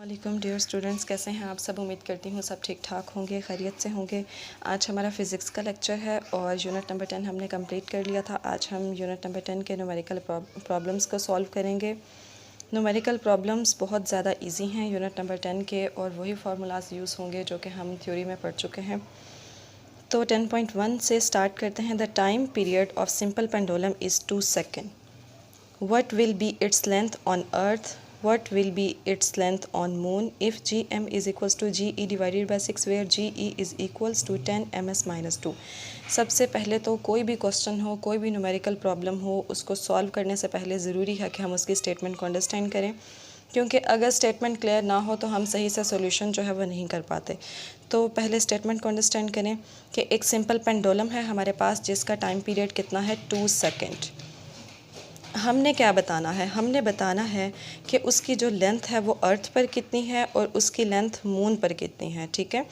वालेकुम dear students, कैसे हैं आप सब। उम्मीद करती हूँ सब ठीक ठाक होंगे, खैरियत से होंगे। आज हमारा फ़िज़िक्स का लेक्चर है और यूनिट नंबर 10 हमने कंप्लीट कर लिया था। आज हम यूनिट नंबर 10 के न्यूमेरिकल प्रॉब्लम्स को सॉल्व करेंगे। न्यूमेरिकल प्रॉब्लम्स बहुत ज़्यादा इजी हैं यूनिट नंबर 10 के, और वही फार्मूलाज यूज़ होंगे जो कि हम थ्योरी में पढ़ चुके हैं। तो 10.1 से स्टार्ट करते हैं। The time period of simple pendulum is 2 second. What will be its length on Earth? What will be its length on Moon if Gm is equals to Ge divided by 6, where Ge is equals to 10 ms minus 2। सबसे पहले तो कोई भी question हो, कोई भी numerical problem हो, उसको सॉल्व करने से पहले ज़रूरी है कि हम उसकी स्टेटमेंट को अंडरस्टैंड करें, क्योंकि अगर स्टेटमेंट क्लियर ना हो तो हम सही से सॉल्यूशन जो है वो नहीं कर पाते। तो पहले स्टेटमेंट को अंडरस्टैंड करें कि एक सिंपल पेंडुलम है हमारे पास जिसका टाइम पीरियड कितना है, 2 सेकेंड। हमने क्या बताना है, हमने बताना है कि उसकी जो लेंथ है वो अर्थ पर कितनी है और उसकी लेंथ मून पर कितनी है, ठीक है।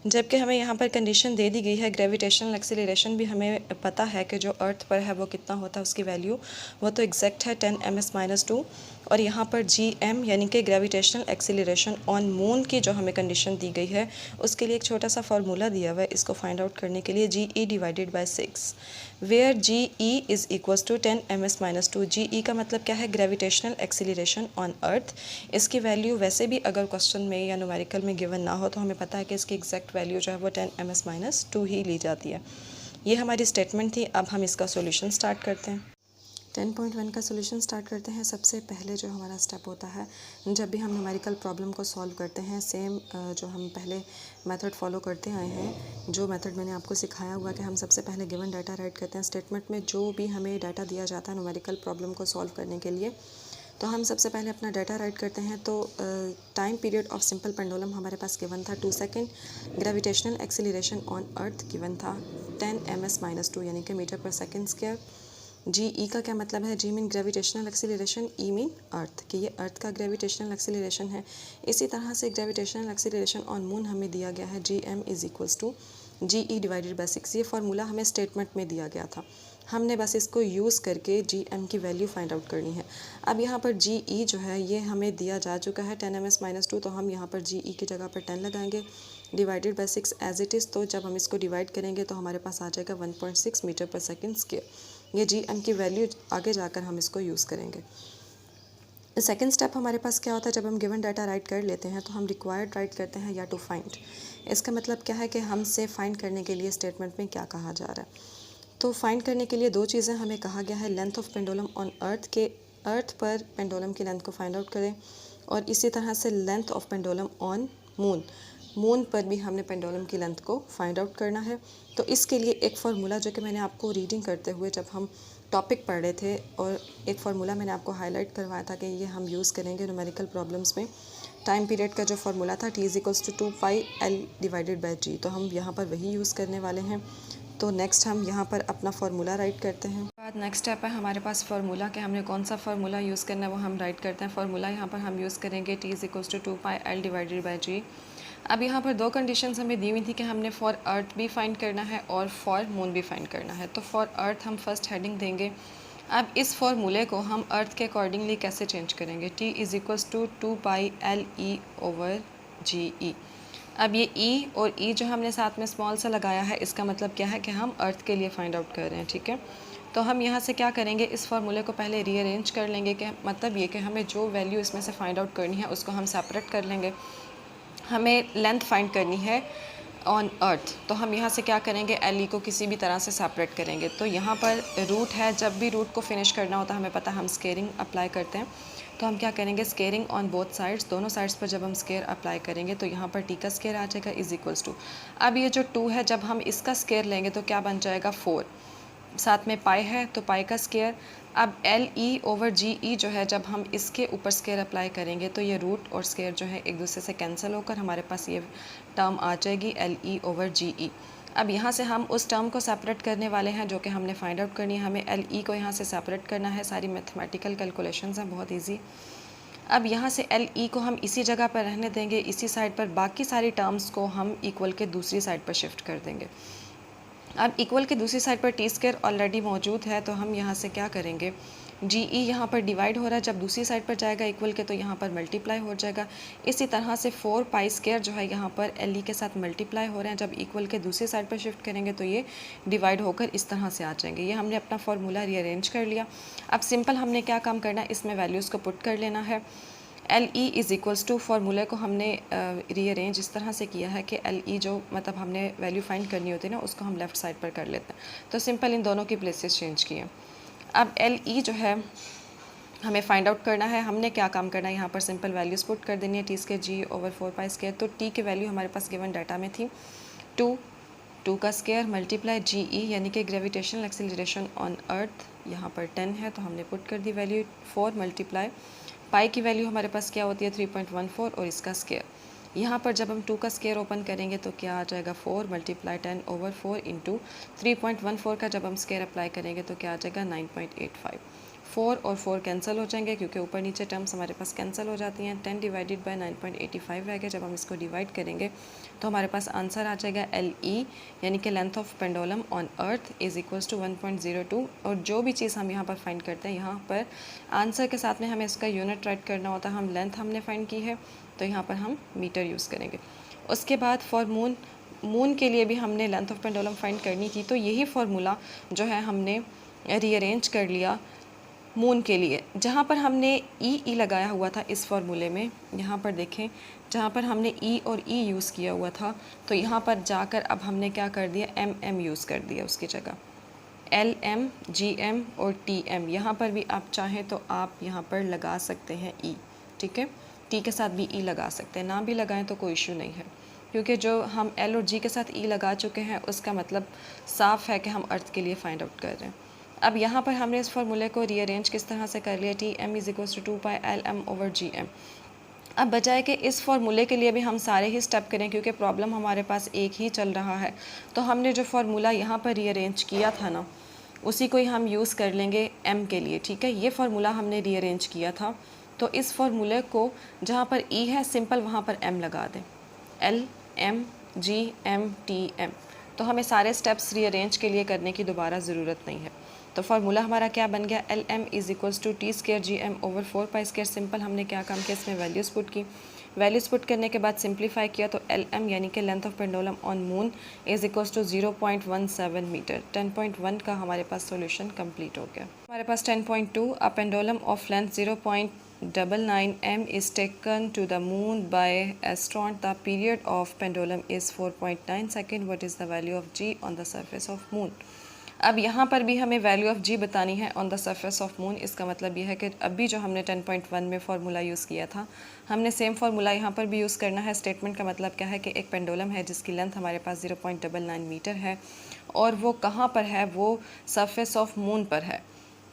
जबकि हमें यहाँ पर कंडीशन दे दी गई है, ग्रेविटेशनल एक्सीलरेशन भी हमें पता है कि जो अर्थ पर है वो कितना होता है, उसकी वैल्यू वो तो एग्जैक्ट है 10 ms-2। और यहाँ पर Gm यानी कि ग्रेविटेशनल एक्सीलरेशन ऑन मून की जो हमें कंडीशन दी गई है, उसके लिए एक छोटा सा फार्मूला दिया हुआ है इसको फाइंड आउट करने के लिए, Ge divided by 6, where Ge is equals to 10 ms-2। Ge का मतलब क्या है, ग्रेविटेशनल एक्सीलरेशन ऑन अर्थ। इसकी वैल्यू वैसे भी अगर क्वेश्चन में या न्यूमेरिकल में गिवन ना हो तो हमें पता है कि इसकी एग्जैक्ट वैल्यू जो है वो 10 ms-2 ही ली जाती है। ये हमारी स्टेटमेंट थी। अब हम इसका सॉल्यूशन स्टार्ट करते हैं। 10.1 का सॉल्यूशन स्टार्ट करते हैं। सबसे पहले जो हमारा स्टेप होता है, जब भी हम न्यूमेरिकल प्रॉब्लम को सॉल्व करते हैं, सेम जो हम पहले मेथड फॉलो करते आए हैं, जो मेथड मैंने आपको सिखाया हुआ कि हम सबसे पहले गिवन डाटा राइट करते हैं। स्टेटमेंट में जो भी हमें डाटा दिया जाता है न्यूमेरिकल प्रॉब्लम को सॉल्व करने के लिए, तो हम सबसे पहले अपना डाटा राइट करते हैं। तो time period of simple pendulum हमारे पास गिवन था 2 second. Gravitational acceleration on earth given था 10 ms-2 यानी कि metre per second square. Ge का क्या मतलब है, G mean gravitational acceleration, E mean earth, कि ये अर्थ का ग्रेविटेशनल एक्सीलरेशन है। इसी तरह से ग्रेविटेशनल एक्सीलरेशन ऑन मून हमें दिया गया है, Gm is equals to Ge divided by 6। ये फार्मूला हमें स्टेटमेंट में दिया गया था, हमने बस इसको यूज़ करके Gm की वैल्यू फाइंड आउट करनी है। अब यहाँ पर Ge जो है ये हमें दिया जा चुका है 10 ms-2, तो हम यहाँ पर Ge की जगह पर 10 लगाएंगे, divided by 6 as it is. तो जब हम इसको डिवाइड करेंगे तो हमारे पास आ जाएगा 1.6 मीटर पर सेकेंड स्क्वायर। ये Gm की वैल्यू आगे जाकर हम इसको यूज़ करेंगे। सेकेंड स्टेप हमारे पास क्या होता है, जब हम गिवन डाटा राइट कर लेते हैं तो हम रिक्वायर्ड राइट करते हैं या टू फाइंड। इसका मतलब क्या है कि हमसे फाइंड करने के लिए स्टेटमेंट में क्या कहा जा रहा है। तो फाइंड करने के लिए दो चीज़ें हमें कहा गया है, लेंथ ऑफ पेंडुलम ऑन अर्थ, के अर्थ पर पेंडुलम की लेंथ को फाइंड आउट करें, और इसी तरह से length of pendulum on moon, moon पर भी हमने पेंडुलम की लेंथ को फाइंड आउट करना है। तो इसके लिए एक फार्मूला जो कि मैंने आपको रीडिंग करते हुए जब हम टॉपिक पढ़ रहे थे, और एक फार्मूला मैंने आपको हाईलाइट करवाया था कि ये हम यूज़ करेंगे न्यूमेरिकल प्रॉब्लम्स में। टाइम पीरियड का जो फार्मूला था, T is equals to 2πL divided by G, तो हम यहाँ पर वही यूज़ करने वाले हैं। तो नेक्स्ट हम यहाँ पर अपना फार्मूला राइट करते हैं। बाद नेक्स्ट स्टेप है हमारे पास फार्मूला, कि हमने कौन सा फार्मूला यूज़ करना है वो हम राइट करते हैं। फार्मूला यहाँ पर हम यूज़ करेंगे T is equals to 2πL divided by G। अब यहाँ पर दो कंडीशंस हमें दी हुई थी कि हमने फॉर अर्थ भी फाइंड करना है और फॉर मून भी फाइंड करना है। तो फॉर अर्थ हम फर्स्ट हेडिंग देंगे। अब इस फार्मूले को हम अर्थ के अकॉर्डिंगली कैसे चेंज करेंगे, T is equals to 2πLE over GE। अब ये E और E जो हमने साथ में स्मॉल सा लगाया है, इसका मतलब क्या है कि हम अर्थ के लिए फाइंड आउट कर रहे हैं, ठीक है। तो हम यहाँ से क्या करेंगे, इस फार्मूले को पहले रीअरेंज कर लेंगे, कि मतलब ये कि हमें जो वैल्यू इसमें से फाइंड आउट करनी है उसको हम सेपरेट कर लेंगे। हमें लेंथ फाइंड करनी है ऑन अर्थ, तो हम यहाँ से क्या करेंगे, LE को किसी भी तरह से सेपरेट करेंगे। तो यहाँ पर रूट है, जब भी रूट को फिनिश करना होता है हमें पता है हम स्केयरिंग अप्लाई करते हैं। तो हम क्या करेंगे, स्केयरिंग ऑन बोथ साइड्स, दोनों साइड्स पर जब हम स्केयर अप्लाई करेंगे तो यहाँ पर T का स्केयर आ जाएगा इज़ इक्वल्स टू, अब ये जो 2 है जब हम इसका स्केयर लेंगे तो क्या बन जाएगा 4, साथ में पाई है तो पाई का स्केयर। अब LE ओवर GE जो है, जब हम इसके ऊपर स्केयर अप्लाई करेंगे तो ये रूट और स्केयर जो है एक दूसरे से कैंसिल होकर हमारे पास ये टर्म आ जाएगी LE ओवर GE। अब यहाँ से हम उस टर्म को सेपरेट करने वाले हैं जो कि हमने फाइंड आउट करनी है। हमें LE को यहाँ से सेपरेट करना है, सारी मैथमेटिकल कैलकुलेशंस हैं, बहुत ईजी। अब यहाँ से LE को हम इसी जगह पर रहने देंगे, इसी साइड पर, बाकी सारी टर्म्स को हम इक्वल के दूसरी साइड पर शिफ्ट कर देंगे। अब इक्वल की दूसरी साइड पर T स्क्वायर ऑलरेडी मौजूद है, तो हम यहाँ से क्या करेंगे, जी ई यहाँ पर डिवाइड हो रहा है, जब दूसरी साइड पर जाएगा इक्वल के तो यहाँ पर मल्टीप्लाई हो जाएगा। इसी तरह से 4 पाई स्क्वायर जो है यहाँ पर एल ई के साथ मल्टीप्लाई हो रहे हैं, जब इक्वल के दूसरी साइड पर शिफ्ट करेंगे तो ये डिवाइड होकर इस तरह से आ जाएंगे। ये हमने अपना फार्मूला रीअरेंज कर लिया। अब सिंपल हमने क्या काम करना है, इसमें वैल्यूज़ को पुट कर लेना है। L E is equals to, फार्मूले को हमने रीअरेंज इस तरह से किया है कि एल ई जो मतलब हमने वैल्यू फाइंड करनी होती है ना, उसको हम लेफ़्ट साइड पर कर लेते हैं। तो सिंपल इन दोनों की प्लेसेस चेंज किए। अब एल ई जो है हमें फाइंड आउट करना है। हमने क्या काम करना है, यहाँ पर सिंपल वैल्यूज़ पुट कर देनी है, टी स्क्वायर जी ओवर 4 पाई स्क्वायर। तो टी की वैल्यू हमारे पास गिवन डाटा में थी 2 का स्क्वायर मल्टीप्लाई जी ई यानी कि ग्रेविटेशनल एक्सेलरेशन ऑन अर्थ, यहाँ पर 10 है तो हमने पुट कर दी वैल्यू 4 मल्टीप्लाई पाई की वैल्यू हमारे पास क्या होती है 3.14 और इसका स्क्वायर। यहाँ पर जब हम 2 का स्क्वायर ओपन करेंगे तो क्या आ जाएगा 4 मल्टीप्लाई 10 ओवर 4 इंटू 3.14 का जब हम स्क्वायर अप्लाई करेंगे तो क्या आ जाएगा 9.85। 4 और 4 कैंसिल हो जाएंगे क्योंकि ऊपर नीचे टर्म्स हमारे पास कैंसिल हो जाती हैं। 10 डिवाइडेड बाय 9.85 रहेगा। जब हम इसको डिवाइड करेंगे तो हमारे पास आंसर आ जाएगा एल ई यानी कि length of pendulum on earth is equals to 1.02। और जो भी चीज़ हम यहाँ पर फाइंड करते हैं, यहाँ पर आंसर के साथ में हमें इसका यूनिट राइट करना होता है। हम लेंथ हमने फाइंड की है तो यहाँ पर हम मीटर यूज़ करेंगे। उसके बाद फॉर मून के लिए भी हमने लेंथ ऑफ पेंडुलम फाइंड करनी थी, तो यही फार्मूला जो है हमने रीअरेंज कर लिया मून के लिए। जहाँ पर हमने ई लगाया हुआ था इस फार्मूले में, यहाँ पर देखें जहाँ पर हमने ई और ई यूज़ किया हुआ था, तो यहाँ पर जाकर अब हमने क्या कर दिया एम यूज़ कर दिया उसकी जगह। एल एम जी एम और टी एम, यहाँ पर भी आप चाहें तो आप यहाँ पर लगा सकते हैं ई, ठीक है। टी के साथ भी ई लगा सकते हैं, ना भी लगाएं तो कोई इशू नहीं है, क्योंकि जो हम एल और जी के साथ ई लगा चुके हैं उसका मतलब साफ़ है कि हम अर्थ के लिए फाइंड आउट कर रहे हैं। अब यहाँ पर हमने इस फार्मूले को रीअरेंज किस तरह से कर लिया, T M is equals to 2 pi L M over G M. अब बजाय कि इस फार्मूले के लिए भी हम सारे ही स्टेप करें, क्योंकि प्रॉब्लम हमारे पास एक ही चल रहा है, तो हमने जो फार्मूला यहाँ पर रीअरेंज किया था ना, उसी को ही हम यूज़ कर लेंगे एम के लिए, ठीक है। ये फार्मूला हमने रीअरेंज किया था, तो इस फार्मूले को जहाँ पर ई है सिंपल वहाँ पर एम लगा दें, L M G M T M. तो हमें सारे स्टेप्स रीअरेंज के लिए करने की दोबारा ज़रूरत नहीं है। तो फार्मूला हमारा क्या बन गया, L M is equals to T square G M over 4 pi square. Simple हमने क्या काम किया, इसमें वैल्यूज़ पुट की। वैल्यूज़ पुट करने के बाद सिंप्लीफाई किया तो एल एम यानी कि length of pendulum on moon is equals to 0.17 metre. 10.1 का हमारे पास सोल्यूशन कंप्लीट हो गया। हमारे पास 10.2 a pendulum of length 0.99 m is taken to the moon by astronaut. The period of pendulum is 4.9 second. What is the value of g on the surface of moon? अब यहाँ पर भी हमें value of जी बतानी है on the surface of moon. इसका मतलब ये है कि अभी जो हमने 10.1 में फार्मूला यूज़ किया था, हमने सेम फार्मूला यहाँ पर भी यूज़ करना है। स्टेटमेंट का मतलब क्या है कि एक पेंडुलम है जिसकी लेंथ हमारे पास 0.99 मीटर है और वो कहाँ पर है, वो सरफेस ऑफ मून पर है।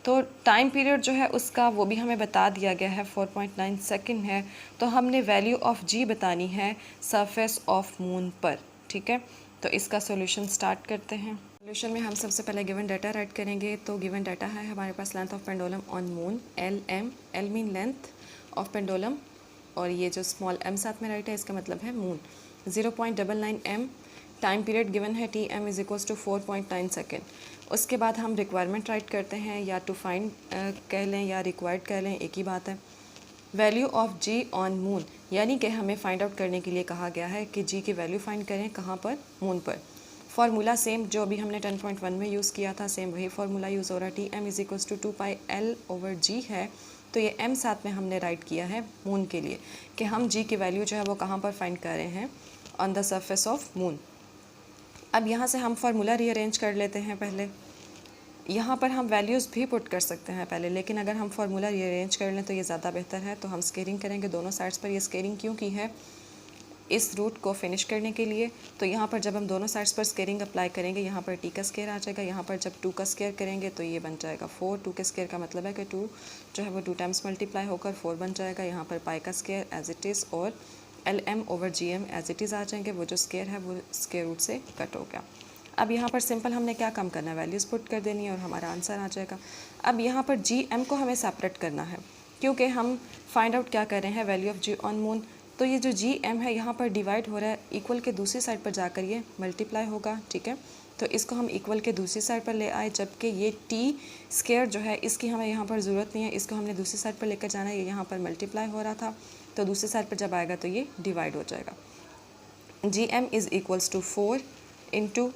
तो टाइम पीरियड जो है उसका वो भी हमें बता दिया गया है, 4.9 सेकेंड है। तो हमने वैल्यू ऑफ जी बतानी है सरफेस ऑफ मून पर, ठीक है। तो इसका सोल्यूशन स्टार्ट करते हैं। सोल्यूशन में हम सबसे पहले गिवन डाटा राइट करेंगे। तो गिवन डाटा है हमारे पास length of pendulum on moon L M, L mean length of pendulum और ये जो स्मॉल एम साथ में राइट है इसका मतलब है moon. 0.99 m time period given है, T M is equals to 4.9 second. उसके बाद हम रिक्वायरमेंट राइट करते हैं, या टू फाइंड कह लें या रिक्वायर्ड कह लें, एक ही बात है। Value of G on moon यानी कि हमें फाइंड आउट करने के लिए कहा गया है कि जी की वैल्यू फाइंड करें कहाँ पर, मून पर। फार्मूला सेम जो अभी हमने 10.1 में यूज़ किया था, सेम वही फार्मूला यूज़ हो रहा है। T M is equals to 2 pi L over G है, तो ये एम साथ में हमने राइट किया है मून के लिए कि हम जी की वैल्यू जो है वो कहाँ पर फाइंड कर रहे हैं, on the surface of moon. अब यहाँ से हम फार्मूला रीअरेंज कर लेते हैं। पहले यहाँ पर हम वैल्यूज़ भी पुट कर सकते हैं पहले, लेकिन अगर हम फार्मूला रीअरेंज कर लें तो ये ज़्यादा बेहतर है। तो हम स्केलिंग करेंगे दोनों साइड्स पर। ये स्केलिंग क्यों की है, इस रूट को फिनिश करने के लिए। तो यहाँ पर जब हम दोनों साइड्स पर स्केलिंग अप्लाई करेंगे, यहाँ पर टी का स्केयर आ जाएगा, यहाँ पर जब 2 का स्केयर करेंगे तो ये बन जाएगा 4। 2 के स्केयर का मतलब है कि 2 जो है वो 2 टाइम्स मल्टीप्लाई होकर 4 बन जाएगा। यहाँ पर पाई का स्केयर एज इट इज़ और L M over G M as it is आ जाएंगे। वो जो स्केयर है वो स्केयर रूट से कट हो गया। अब यहाँ पर सिंपल हमने क्या काम करना है, वैल्यूज़ पुट कर देनी है और हमारा आंसर आ जाएगा। अब यहाँ पर जी एम को हमें सेपरेट करना है, क्योंकि हम फाइंड आउट क्या कर रहे हैं, value of G on moon. तो ये जो जी एम है यहाँ पर डिवाइड हो रहा है, इक्वल के दूसरी साइड पर जाकर ये मल्टीप्लाई होगा, ठीक है। तो इसको हम इक्वल के दूसरी साइड पर ले आए, जबकि ये टी स्क्वायर जो है इसकी हमें यहाँ पर ज़रूरत नहीं है, इसको हमने दूसरी साइड पर लेकर जाना है। ये यहाँ पर मल्टीप्लाई हो रहा था, तो दूसरी साइड पर जब आएगा तो ये डिवाइड हो जाएगा। G M is equals to 4 into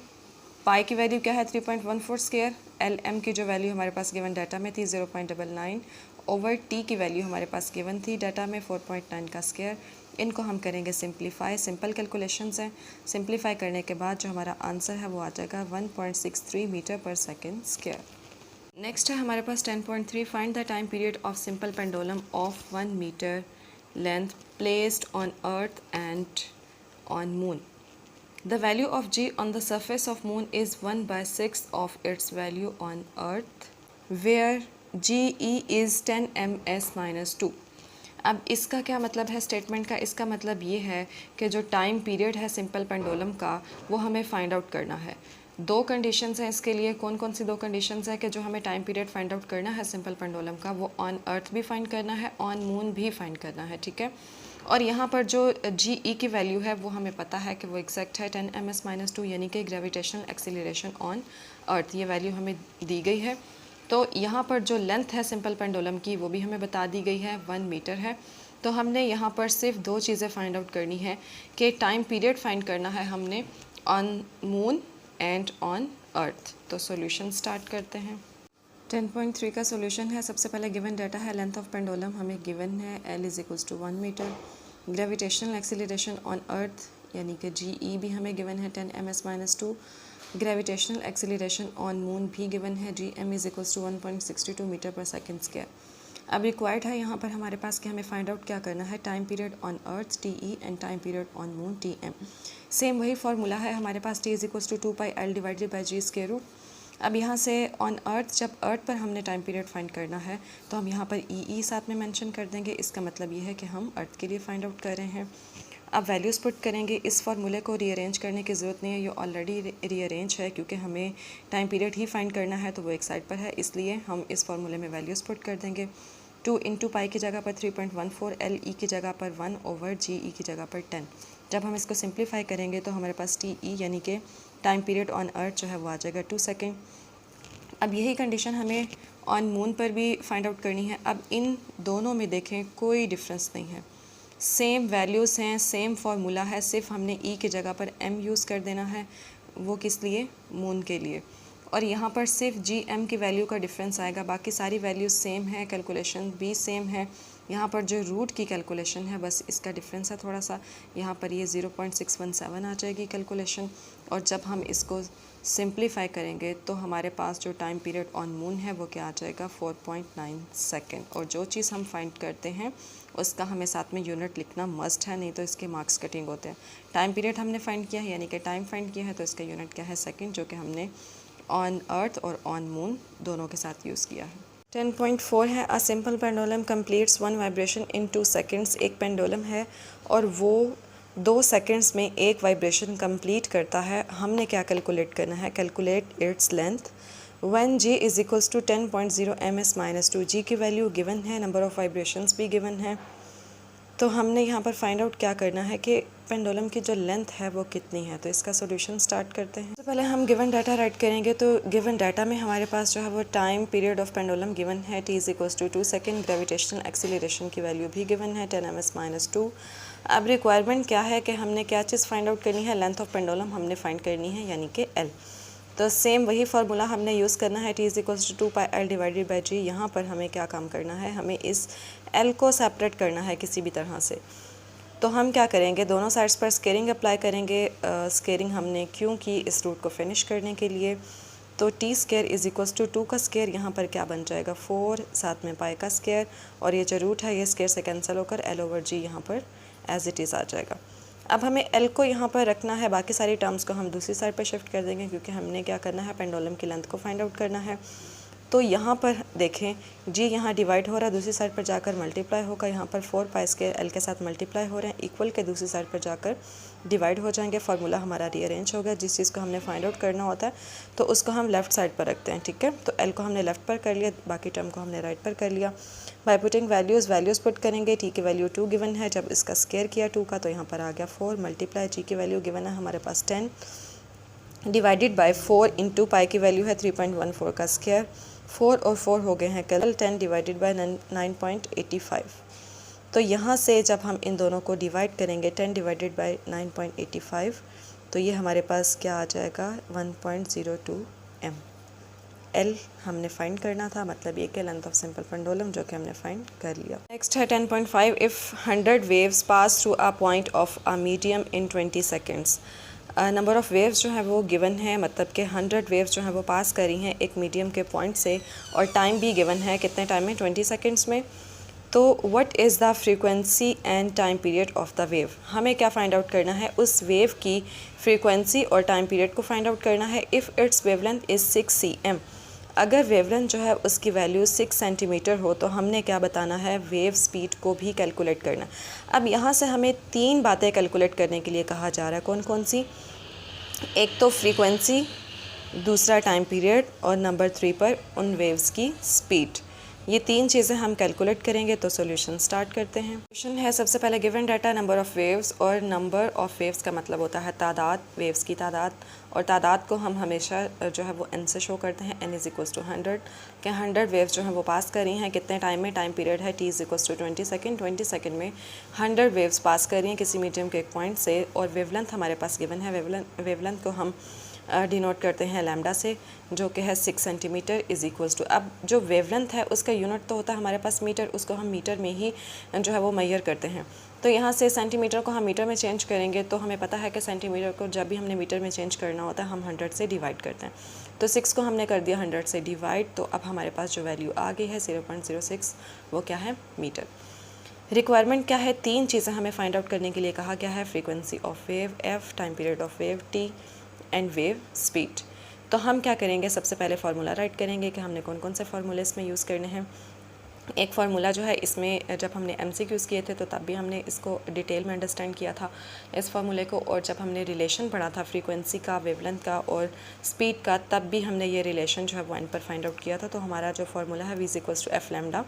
pi की वैल्यू क्या है 3.14 स्क्वायर, एल एम की जो वैल्यू हमारे पास गिवन डाटा में थी 0.99 ओवर टी की वैल्यू हमारे पास गिवन थी डाटा में 4.9 का स्क्वायर। इनको हम करेंगे सिंप्लीफाई, सिंपल कैलकुलेशंस हैं। सिंप्लीफाई करने के बाद जो हमारा आंसर है वो आ जाएगा 1.63 metre per second square. Next है हमारे पास 10.3 find the time period of simple pendulum of 1 metre length placed on earth and on moon. The value of G on the surface of moon is 1/6 of its value on earth where GE is 10 ms-2। अब इसका क्या मतलब है statement का? इसका मतलब ये है कि जो टाइम पीरियड है सिंपल पेंडुलम का वो हमें फाइंड आउट करना है। दो कंडीशंस हैं इसके लिए। कौन कौन सी दो कंडीशंस है कि जो हमें टाइम पीरियड फाइंड आउट करना है सिंपल पेंडुलम का, वो ऑन अर्थ भी फाइंड करना है, ऑन मून भी फाइंड करना है, ठीक है। और यहाँ पर जो जी ई की वैल्यू है वो हमें पता है कि वो एग्जैक्ट है 10 ms-2 यानी कि ग्रेविटेशनल एक्सीलरेशन ऑन अर्थ, ये वैल्यू हमें दी गई है। तो यहाँ पर जो लेंथ है सिंपल पेंडुलम की वो भी हमें बता दी गई है, 1 मीटर है। तो हमने यहाँ पर सिर्फ दो चीज़ें फाइंड आउट करनी है कि टाइम पीरियड फाइंड करना है हमने on moon and on earth. तो सॉल्यूशन स्टार्ट करते हैं। 10.3 का सॉल्यूशन है। सबसे पहले गिवन डाटा है लेंथ ऑफ पेंडुलम हमें गिवन है L is equals to 1 metre. Gravitational acceleration on earth यानी कि GE भी हमें गिवन है 10 ms-2। Gravitational acceleration on moon भी गिवन है GM is equals to 1.62 metre per second square. अब रिक्वायर्ड है यहाँ पर हमारे पास कि हमें फाइंड आउट क्या करना है, time period on earth TE and time period on moon TM। Same वही फार्मूला है हमारे पास, T is equals to 2πL divided by G square root. अब यहाँ से ऑन अर्थ, जब अर्थ पर हमने टाइम पीरियड फाइंड करना है तो हम यहाँ पर ई साथ में मेंशन कर देंगे। इसका मतलब ये है कि हम अर्थ के लिए फाइंड आउट कर रहे हैं। अब वैल्यूज़ पुट करेंगे। इस फार्मूले को रीअरेंज करने की ज़रूरत नहीं है, ये ऑलरेडी रीअरेंज है क्योंकि हमें टाइम पीरियड ही फाइंड करना है तो वो एक साइड पर है, इसलिए हम इस फार्मूले में वैल्यूज़ पुट कर देंगे। 2 इंटू पाई की जगह पर 3.14, एल ई की जगह पर 1 ओवर जी ई की जगह पर 10। जब हम इसको सिंप्लीफाई करेंगे तो हमारे पास टी ई यानी कि टाइम पीरियड ऑन अर्थ जो है वो आ जाएगा 2 सेकेंड। अब यही कंडीशन हमें ऑन मून पर भी फाइंड आउट करनी है। अब इन दोनों में देखें कोई डिफरेंस नहीं है, सेम वैल्यूज़ हैं, सेम फार्मूला है, सिर्फ हमने ई की जगह पर एम यूज़ कर देना है, वो किस लिए, मून के लिए। और यहाँ पर सिर्फ जी एम की वैल्यू का डिफरेंस आएगा, बाकी सारी वैल्यूज़ सेम है, कैलकुलेशन भी सेम है। यहाँ पर जो रूट की कैलकुलेशन है बस इसका डिफरेंस है थोड़ा सा, यहाँ पर ये 0.617 आ जाएगी कैलकुलेशन। और जब हम इसको सिंप्लीफाई करेंगे तो हमारे पास जो टाइम पीरियड ऑन मून है वो क्या आ जाएगा 4.9 सेकेंड। और जो चीज़ हम फाइंड करते हैं उसका हमें साथ में यूनिट लिखना मस्ट है, नहीं तो इसके मार्क्स कटिंग होते हैं। टाइम पीरियड हमने फाइंड किया है यानी कि टाइम फाइंड किया है, तो इसका यूनिट क्या है, सेकेंड, जो कि हमने ऑन अर्थ और ऑन मून दोनों के साथ यूज़ किया है। 10.4 है, a simple pendulum completes 1 vibration in 2 seconds. एक पेंडुलम है और वो 2 सेकेंड्स में एक वाइब्रेशन कंप्लीट करता है। हमने क्या कैलकुलेट करना है, calculate its length when G is equals to 10.0 ms-2। G की वैल्यू गिवन है, नंबर ऑफ़ वाइब्रेशंस भी गिवन है। तो हमने यहाँ पर फाइंड आउट क्या करना है कि पेंडुलम की जो लेंथ है वो कितनी है। तो इसका सॉल्यूशन स्टार्ट करते हैं। तो पहले हम गिवन डाटा राइट करेंगे। तो गिवन डाटा में हमारे पास जो है वो time period of pendulum given है, T is equals to 2 second. Gravitational acceleration की वैल्यू भी गिवन है 10 ms-2। अब रिक्वायरमेंट क्या है कि हमने क्या चीज़ फाइंड आउट करनी है, लेंथ ऑफ पेंडुलम हमने फाइंड करनी है यानी कि L। तो सेम वही फार्मूला हमने यूज़ करना है, T is equals to 2πL divided by G। यहाँ पर हमें क्या काम करना है, हमें इस L को सेपरेट करना है किसी भी तरह से। तो हम क्या करेंगे, दोनों साइड्स पर स्केयरिंग अप्लाई करेंगे। स्केयरिंग हमने क्यों की, इस रूट को फिनिश करने के लिए। तो T square is equals to 2 का स्केयर, यहाँ पर क्या बन जाएगा 4, साथ में पाई का स्केयर, और ये जो रूट है ये स्केयर से कैंसिल होकर L ओवर G यहाँ पर एज इट इज़ आ जाएगा। अब हमें L को यहाँ पर रखना है, बाकी सारी टर्म्स को हम दूसरी साइड पर शिफ्ट कर देंगे क्योंकि हमने क्या करना है, पेंडुलम की लेंथ को फाइंड आउट करना है। तो यहाँ पर देखें G यहाँ डिवाइड हो रहा है, दूसरी साइड पर जाकर मल्टीप्लाई होगा। यहाँ पर 4 पाई स्क्वायर L के साथ मल्टीप्लाई हो रहे हैं, इक्वल के दूसरी साइड पर जाकर डिवाइड हो जाएंगे। फार्मूला हमारा रीअरेंज हो गया। जिस चीज़ को हमने फाइंड आउट करना होता है तो उसको हम लेफ़्ट साइड पर रखते हैं, ठीक है। तो L को हमने लेफ़्ट पर कर लिया, बाकी टर्म को हमने राइट पर कर लिया। बाय पुटिंग वैल्यूज़ पुट करेंगे। T की वैल्यू 2 गिवन है, जब इसका स्क्वायर किया 2 का तो यहाँ पर आ गया 4 मल्टीप्लाई G की वैल्यू गिवन है हमारे पास 10। डिवाइडेड बाय 4 इंटू पाई की वैल्यू है 3.14 का स्क्वायर, 4 और 4 हो गए हैं कल, 10 डिवाइडेड बाय 9.85। तो यहाँ से जब हम इन दोनों को डिवाइड करेंगे 10 डिवाइडेड बाय 9.85, तो ये हमारे पास क्या आ जाएगा 1.02 m। एल हमने फाइंड करना था, मतलब ये कि लेंथ ऑफ सिंपल पेंडुलम, जो कि हमने फाइंड कर लिया। नेक्स्ट है 10.5, if 100 waves pass through a point of a medium in 20 seconds. Number of waves जो है वो गिवन है, मतलब कि 100 वेव्स जो है वो पास करी हैं एक मीडियम के पॉइंट से, और टाइम भी गिवन है, कितने टाइम में, 20 सेकेंड्स में। तो what is the frequency and time period of the wave, हमें क्या फाइंड आउट करना है, उस वेव की फ्रीक्वेंसी और टाइम पीरियड को फाइंड आउट करना है। If it's wavelength is 6 cm, अगर वेवलेंथ जो है उसकी वैल्यू 6 सेंटीमीटर हो, तो हमने क्या बताना है, वेव स्पीड को भी कैलकुलेट करना। अब यहाँ से हमें 3 बातें कैलकुलेट करने के लिए कहा जा रहा है, कौन कौन सी, एक तो फ्रीक्वेंसी, दूसरा टाइम पीरियड, और नंबर 3 पर उन वेव्स की स्पीड। ये 3 चीज़ें हम कैलकुलेट करेंगे। तो सॉल्यूशन स्टार्ट करते हैं। क्वेश्चन है सबसे पहले given data number of waves, और नंबर ऑफ़ वेव्स का मतलब होता है तादाद, वेव्स की तादाद, और तादाद को हम हमेशा जो है वो n से शो करते हैं। n इज़ इक्वल्स टू 100 के 100 वेव्स जो हैं वो पास करी हैं, कितने टाइम में, टाइम पीरियड है t is equals to 20 second, 20 second में 100 वेव्स पास करी हैं किसी मीडियम के एक पॉइंट से, और वेवलेंथ हमारे पास गिवन है। वेवलेंथ को हम डिनोट करते हैं लैम्डा से, जो कि है 6 सेंटीमीटर इज़ इक्वल्स टू, अब जो वेवलेंथ है उसका यूनिट तो होता है हमारे पास मीटर, उसको हम मीटर में ही जो है वो मेजर करते हैं। तो यहाँ से सेंटीमीटर को हम मीटर में चेंज करेंगे, तो हमें पता है कि सेंटीमीटर को जब भी हमने मीटर में चेंज करना होता है हम 100 से डिवाइड करते हैं। तो 6 को हमने कर दिया 100 से डिवाइड, तो अब हमारे पास जो वैल्यू आ गई है 0.06, वो क्या है, मीटर। रिक्वायरमेंट क्या है, 3 चीज़ें हमें फाइंड आउट करने के लिए कहा गया है, frequency of wave f, time period of wave t, and wave speed. तो हम क्या करेंगे, सबसे पहले फार्मूला राइट करेंगे कि हमने कौन कौन से फार्मूले इसमें यूज़ करने हैं। एक फार्मूला जो है इसमें जब हमने MCQs किए थे तो तब भी हमने इसको डिटेल में अंडरस्टैंड किया था इस फार्मूले को, और जब हमने रिलेशन पढ़ा था फ्रीक्वेंसी का, वेवलेंथ का और स्पीड का, तब भी हमने ये रिलेशन जो है वो n पर फाइंड आउट किया था। तो हमारा जो फार्मूला है v equals to f lambda,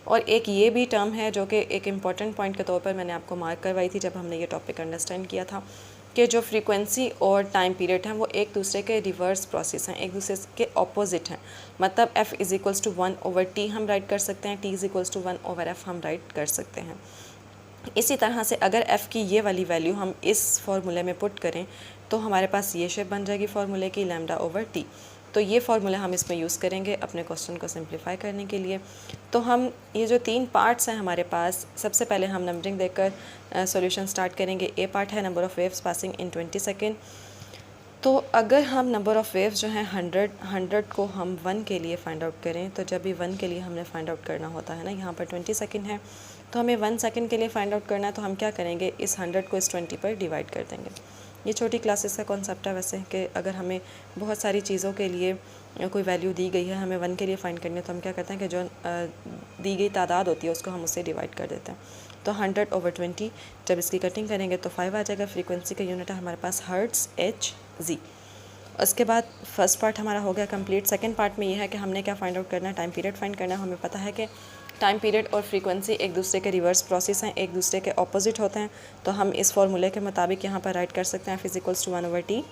और एक ये भी टर्म है जो कि एक इम्पॉर्टेंट पॉइंट के तौर पर मैंने आपको मार्क करवाई थी जब हमने ये टॉपिक अंडरस्टैंड किया था, कि जो फ्रीक्वेंसी और टाइम पीरियड हैं वो एक दूसरे के रिवर्स प्रोसेस हैं, एक दूसरे के ऑपोजिट हैं। मतलब f is equals to 1/t हम राइट कर सकते हैं, t is equals to 1/f हम राइट कर सकते हैं। इसी तरह से अगर f की ये वाली वैल्यू हम इस फार्मूले में पुट करें तो हमारे पास ये शेप बन जाएगी फार्मूले की, λ/t। तो ये फार्मूला हम इसमें यूज़ करेंगे अपने क्वेश्चन को सिंप्लीफाई करने के लिए। तो हम ये जो 3 पार्ट्स हैं हमारे पास, सबसे पहले हम नंबरिंग देकर सॉल्यूशन स्टार्ट करेंगे। ए पार्ट है number of waves passing in 20 second. तो अगर हम नंबर ऑफ़ वेव्स जो हैं 100 को हम 1 के लिए फ़ाइंड आउट करें, तो जब भी 1 के लिए हमने फ़ाइंड आउट करना होता है ना, यहाँ पर 20 सेकेंड है तो हमें 1 सेकेंड के लिए फ़ाइंड आउट करना है, तो हम क्या करेंगे, इस 100 को इस 20 पर डिवाइड कर देंगे। ये छोटी क्लासेस का कॉन्सेप्ट है वैसे, कि अगर हमें बहुत सारी चीज़ों के लिए कोई वैल्यू दी गई है, हमें 1 के लिए फ़ाइंड करनी है, तो हम क्या करते हैं कि जो दी गई तादाद होती है उसको हम उससे डिवाइड कर देते हैं। तो 100/20 जब इसकी कटिंग करेंगे तो 5 आ जाएगा। फ्रीक्वेंसी का यूनिट है हमारे पास हर्ट्ज़ Hz। उसके बाद फर्स्ट पार्ट हमारा हो गया कंप्लीट। सेकंड पार्ट में ये है कि हमने क्या फाइंड आउट करना है, टाइम पीरियड फाइंड करना है। हमें पता है कि टाइम पीरियड और फ्रीक्वेंसी एक दूसरे के रिवर्स प्रोसेस हैं, एक दूसरे के ऑपोजिट होते हैं। तो हम इस फार्मूले के मुताबिक यहाँ पर राइट कर सकते हैं f इक्वल्स टू 1/t।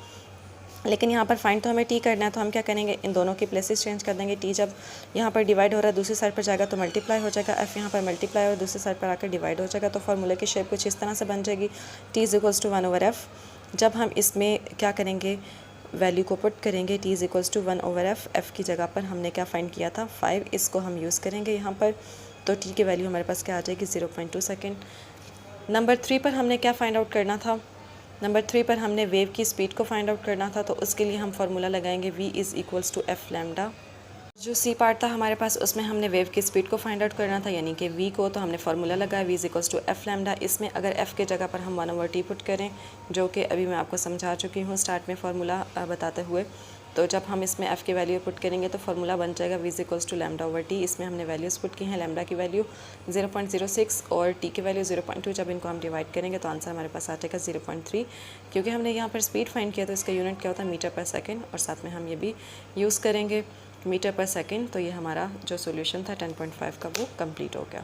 लेकिन यहाँ पर फाइंड तो हमें t करना है, तो हम क्या करेंगे, इन दोनों की प्लेसेस चेंज कर देंगे। t जब यहाँ पर डिवाइड हो रहा है दूसरी साइड पर जाएगा तो मल्टीप्लाई हो जाएगा, f यहाँ पर मल्टीप्लाई और दूसरी साइड पर आकर डिवाइड हो जाएगा। तो फार्मूले की शेप कुछ इस तरह से बन जाएगी, t इक्वल्स टू 1/f। जब हम इसमें क्या करेंगे, वैल्यू को पुट करेंगे, t is equals to 1/f। f की जगह पर हमने क्या फाइंड किया था, 5, इसको हम यूज़ करेंगे यहाँ पर। तो t की वैल्यू हमारे पास क्या आ जाएगी, 0.2 सेकेंड। नंबर 3 पर हमने क्या फाइंड आउट करना था, नंबर 3 पर हमने वेव की स्पीड को फाइंड आउट करना था। तो उसके लिए हम फार्मूला लगाएंगे v is equals to f lambda. जो सी पार्ट था हमारे पास उसमें हमने वेव की स्पीड को फाइंड आउट करना था, यानी कि v को, तो हमने फार्मूला लगाया v is equals to f lambda. इसमें अगर f के जगह पर हम 1/t पुट करें, जो कि अभी मैं आपको समझा चुकी हूँ स्टार्ट में फार्मूला बताते हुए, तो जब हम इसमें f की वैल्यू पुट करेंगे तो फार्मूला बन जाएगा v is equals to λ/t। इसमें हमने वैल्यूज़ पुट की हैं, लैम्डा की वैल्यू 0.06 और t की वैल्यू 0.2। जब इनको हम डिवाइड करेंगे तो आंसर हमारे पास आ जाएगा 0.3। क्योंकि हमने यहाँ पर स्पीड फाइंड किया तो इसका यूनिट क्या होता है, मीटर पर सेकेंड, और साथ में हम ये भी यूज़ करेंगे मीटर पर सेकेंड। तो ये हमारा जो सोल्यूशन था 10.5 का वो कंप्लीट हो गया।